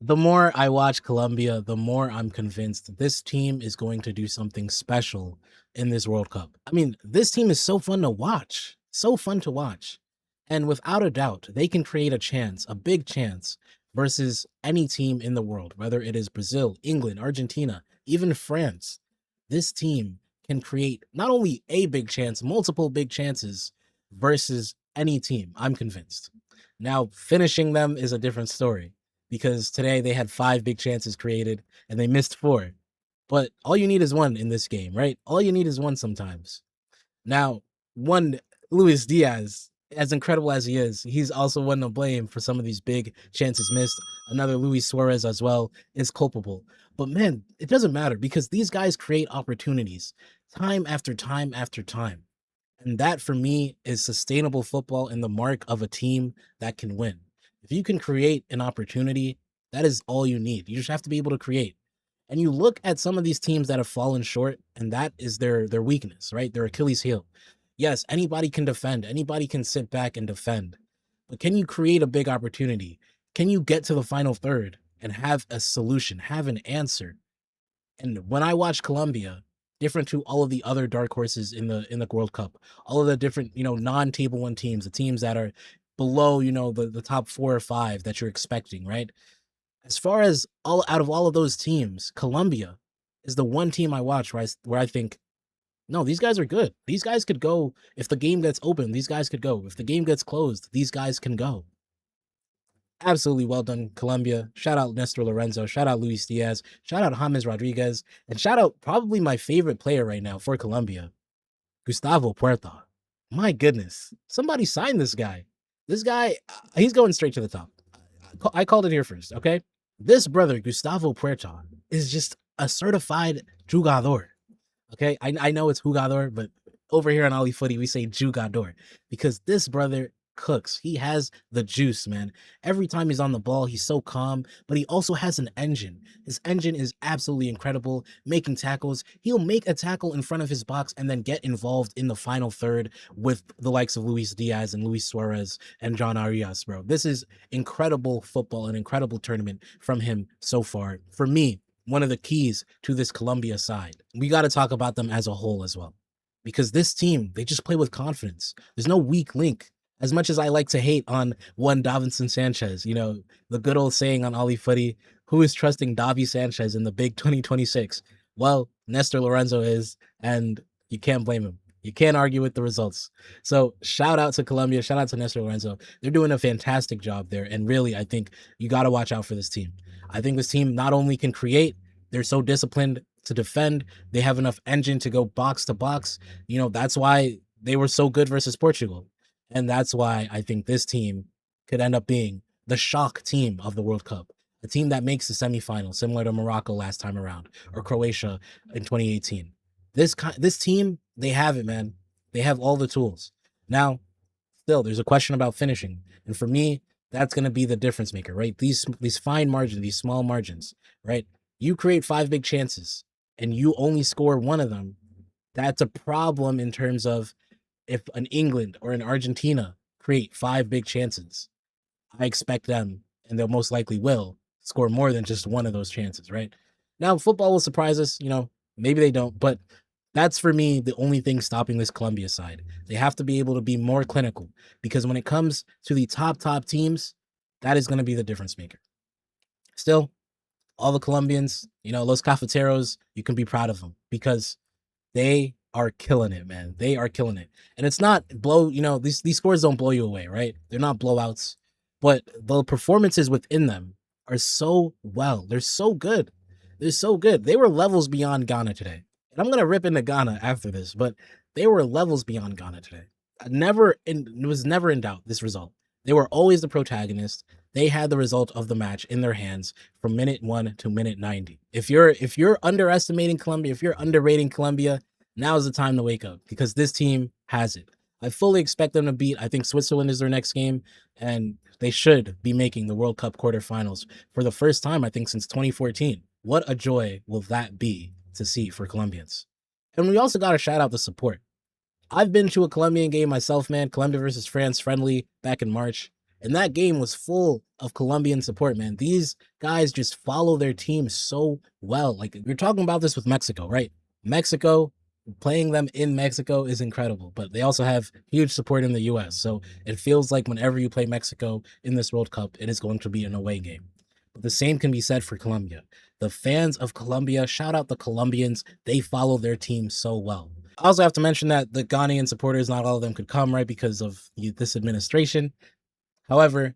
The more I watch Colombia, the more I'm convinced this team is going to do something special in this World Cup. I mean, this team is so fun to watch. So fun to watch. And without a doubt, they can create a chance, a big chance, versus any team in the world, whether it is Brazil, England, Argentina, even France. This team can create not only a big chance, multiple big chances versus any team. I'm convinced. Now, finishing them is a different story because today they had 5 big chances created and they missed 4. But all you need is one in this game, right? All you need is one sometimes. Now, one Luis Diaz, as incredible as he is, he's also one to blame for some of these big chances missed. Another Luis Suarez as well is culpable. But man, it doesn't matter because these guys create opportunities time after time after time. And that for me is sustainable football and the mark of a team that can win. If you can create an opportunity, that is all you need. You just have to be able to create. And you look at some of these teams that have fallen short, and that is their weakness, right? Their Achilles heel. Yes, anybody can defend, anybody can sit back and defend. But can you create a big opportunity? Can you get to the final third and have a solution, have an answer? And when I watch Colombia, different to all of the other dark horses in the World Cup, all of the different, non-table one teams, the teams that are below, the top 4 or 5 that you're expecting, right? As far as all out of all of those teams, Colombia is the one team I watch where I think, no, these guys are good. These guys could go if the game gets open. These guys could go if the game gets closed. These guys can go. Absolutely well done, Colombia. Shout out Nestor Lorenzo. Shout out Luis Diaz. Shout out James Rodriguez. And shout out probably my favorite player right now for Colombia, Gustavo Puerta. My goodness. Somebody sign this guy. This guy, he's going straight to the top. I called it here first, okay? This brother, Gustavo Puerta, is just a certified jugador. Okay, I know it's jugador, but over here on Ali Footy, we say jugador because this brother cooks. He has the juice, man. Every time he's on the ball, he's so calm, but he also has an engine. His engine is absolutely incredible, making tackles. He'll make a tackle in front of his box and then get involved in the final third with the likes of Luis Diaz and Luis Suarez and John Arias, bro. This is incredible football, an incredible tournament from him so far. For me, one of the keys to this Colombia side. We got to talk about them as a whole as well. Because this team, they just play with confidence. There's no weak link. As much as I like to hate on one Davinson Sanchez, the good old saying on Ali Footy, who is trusting Davi Sanchez in the big 2026? Well, Nestor Lorenzo is, and you can't blame him. You can't argue with the results. So shout out to Colombia. Shout out to Nestor Lorenzo. They're doing a fantastic job there. And really, I think you got to watch out for this team. I think this team not only can create, they're so disciplined to defend. They have enough engine to go box to box. That's why they were so good versus Portugal. And that's why I think this team could end up being the shock team of the World Cup, a team that makes the semifinal, similar to Morocco last time around or Croatia in 2018. This team, they have it, man. They have all the tools. Now, still, there's a question about finishing. And for me, that's going to be the difference maker, right? These fine margins, these small margins, right? You create 5 big chances and you only score one of them. That's a problem in terms of if an England or an Argentina create 5 big chances, I expect them, and they'll most likely will, score more than just one of those chances, right? Now, football will surprise us, maybe they don't, but that's for me the only thing stopping this Colombia side. They have to be able to be more clinical because when it comes to the top teams, that is going to be the difference maker. Still, all the Colombians, Los Cafeteros, you can be proud of them because they are killing it, man. They are killing it. And it's not these scores don't blow you away, right? They're not blowouts, but the performances within them are so well. They're so good. They're so good. They were levels beyond Ghana today. And I'm going to rip into Ghana after this, but they were levels beyond Ghana today. It was never in doubt, this result. They were always the protagonist. They had the result of the match in their hands from minute 1 to minute 90. If you're underestimating Colombia, if you're underrating Colombia, now is the time to wake up because this team has it. I fully expect them to beat, I think Switzerland is their next game, and they should be making the World Cup quarterfinals for the first time, I think, since 2014. What a joy will that be to see for Colombians. And we also got to shout out the support. I've been to a Colombian game myself, man. Colombia versus France friendly back in March. And that game was full of Colombian support, man. These guys just follow their team so well. Like, we're talking about this with Mexico, right? Mexico, playing them in Mexico is incredible, but they also have huge support in the US. So it feels like whenever you play Mexico in this World Cup, it is going to be an away game. But the same can be said for Colombia. The fans of Colombia, shout out the Colombians, they follow their team so well. I also have to mention that the Ghanaian supporters, not all of them could come, right, because of this administration. However,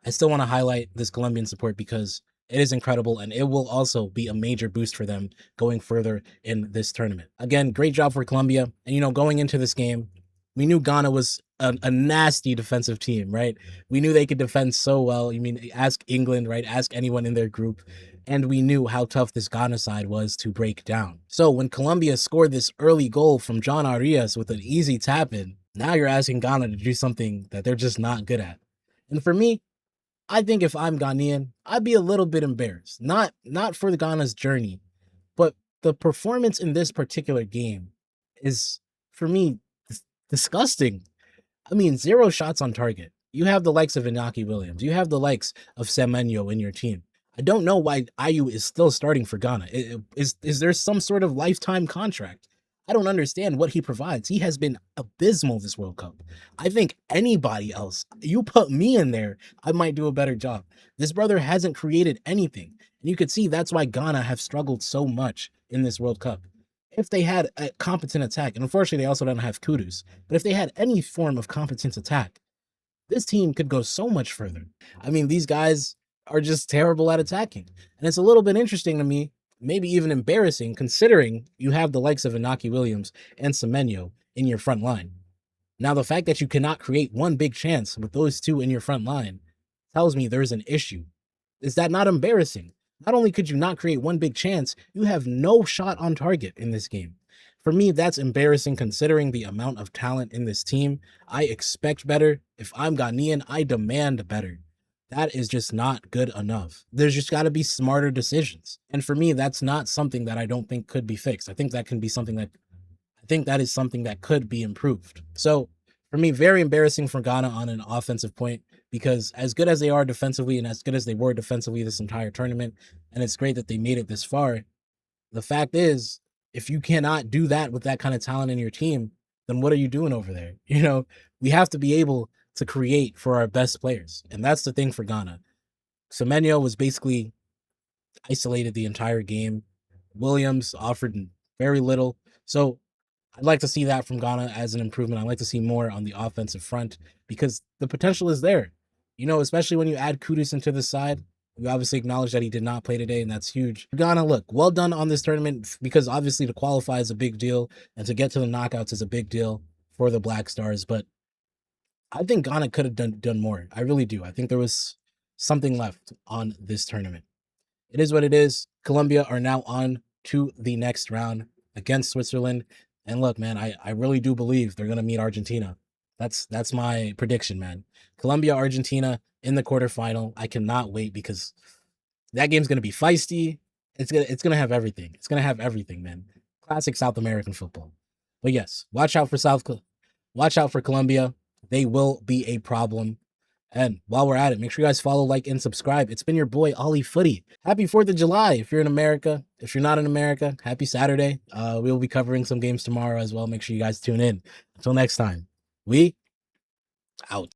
I still want to highlight this Colombian support because it is incredible and it will also be a major boost for them going further in this tournament. Again, great job for Colombia. And, going into this game, we knew Ghana was a nasty defensive team, right? We knew they could defend so well. I mean, ask England, right? Ask anyone in their group. And we knew how tough this Ghana side was to break down. So when Colombia scored this early goal from John Arias with an easy tap in, now you're asking Ghana to do something that they're just not good at. And for me, I think if I'm Ghanaian, I'd be a little bit embarrassed. Not for the Ghana's journey, but the performance in this particular game is, for me, disgusting. I mean, 0 shots on target. You have the likes of Inaki Williams. You have the likes of Semenyo in your team. I don't know why Ayu is still starting for Ghana. Is there some sort of lifetime contract? I don't understand what he provides. He has been abysmal this World Cup. I think anybody else, you put me in there, I might do a better job. This brother hasn't created anything. And you could see that's why Ghana have struggled so much in this World Cup. If they had a competent attack, and unfortunately they also don't have Kudus, but if they had any form of competent attack, this team could go so much further. I mean, these guys are just terrible at attacking. And it's a little bit interesting to me, maybe even embarrassing, considering you have the likes of Inaki Williams and Semenyo in your front line. Now, the fact that you cannot create one big chance with those two in your front line tells me there's an issue. Is that not embarrassing? Not only could you not create one big chance, you have no shot on target in this game. For me, that's embarrassing considering the amount of talent in this team. I expect better. If I'm Ghanaian, I demand better. That is just not good enough. There's just got to be smarter decisions. And for me, that's not something that I don't think could be fixed. I think that can be something that is something that could be improved. So for me, very embarrassing for Ghana on an offensive point, because as good as they are defensively and as good as they were defensively this entire tournament, and it's great that they made it this far, the fact is, if you cannot do that with that kind of talent in your team, then what are you doing over there? We have to be able to create for our best players. And that's the thing for Ghana. Semenyo was basically isolated the entire game. Williams offered very little. So I'd like to see that from Ghana as an improvement. I'd like to see more on the offensive front because the potential is there. Especially when you add Kudus into the side. We obviously acknowledge that he did not play today, and that's huge. Ghana, look, well done on this tournament because obviously to qualify is a big deal, and to get to the knockouts is a big deal for the Black Stars. But I think Ghana could have done more. I really do. I think there was something left on this tournament. It is what it is. Colombia are now on to the next round against Switzerland. And look, man, I really do believe they're going to meet Argentina. That's my prediction, man. Colombia, Argentina in the quarterfinal. I cannot wait because that game's going to be feisty. It's gonna have everything. It's gonna have everything, man. Classic South American football. But yes, watch out for Colombia. They will be a problem. And while we're at it, make sure you guys follow, like, and subscribe. It's been your boy, Ollie Footy. Happy 4th of July if you're in America. If you're not in America, happy Saturday. We'll be covering some games tomorrow as well. Make sure you guys tune in. Until next time, we out.